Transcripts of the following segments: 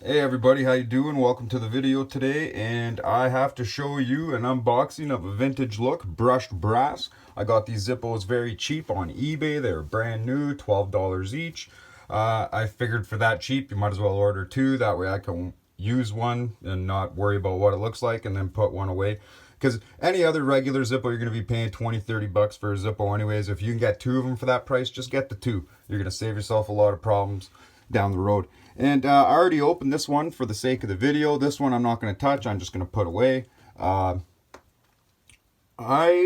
Hey everybody, how you doing? Welcome to the video today, and I have to show you an unboxing of a vintage look brushed brass. I got these Zippos very cheap on eBay. They're brand new, $12 each. I figured for that cheap, you might as well order two. That way I can use one and not worry about what it looks like and then put one away. Because any other regular Zippo, you're going to be paying 20-30 bucks for a Zippo anyways. If you can get two of them for that price, just get the two. You're going to save yourself a lot of problems down the road. And I already opened this one for the sake of the video. This one I'm not going to touch. I'm just going to put away. I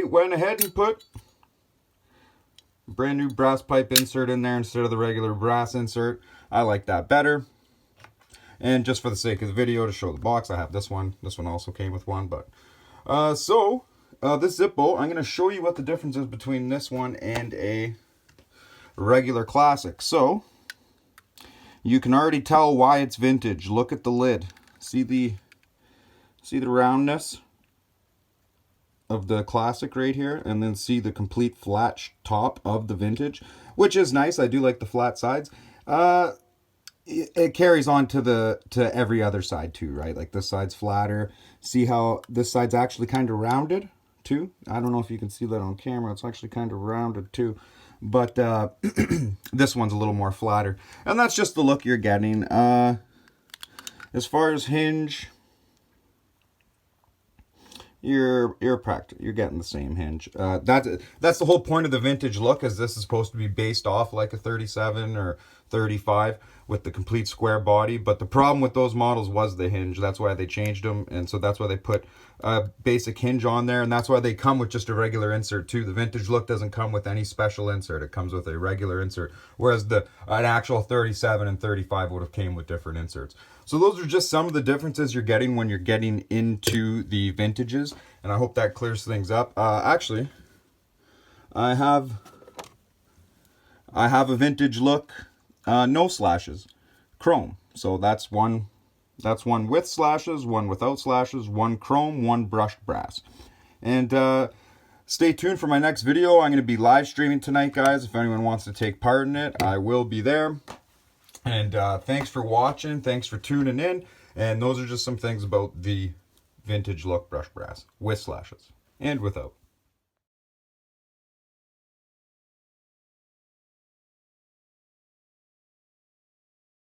went ahead and put a brand new brass pipe insert in there instead of the regular brass insert. I like that better. And just for the sake of the video, to show the box, I have this one. This one also came with one. But this Zippo, I'm going to show you what the difference is between this one and a regular classic. So you can already tell why it's vintage. Look at the lid. See the roundness of the classic right here, and then see the complete flat top of the vintage, which is nice. I do like the flat sides. It carries on to every other side too, right? Like this side's flatter. See how this side's actually kind of rounded too? I don't know if you can see that on camera. It's actually kind of rounded too. But this one's a little more flatter. And that's just the look you're getting. As far as hinge, you're getting the same hinge. That's the whole point of the vintage look, is this is supposed to be based off like a 37 or 35 with the complete square body. But the problem with those models was the hinge. That's why they changed them, and so that's why they put a basic hinge on there, and that's why they come with just a regular insert too. The vintage look doesn't come with any special insert. It comes with a regular insert, whereas an actual 37 and 35 would have came with different inserts. So those are just some of the differences you're getting when you're getting into the vintages, and I hope that clears things up. Actually, I have a vintage look, no slashes, chrome. So that's one with slashes, one without slashes, one chrome, one brushed brass. And stay tuned for my next video. I'm going to be live streaming tonight, guys. If anyone wants to take part in it, I will be there. And thanks for watching. Thanks for tuning in. And those are just some things about the vintage look brushed brass with slashes and without.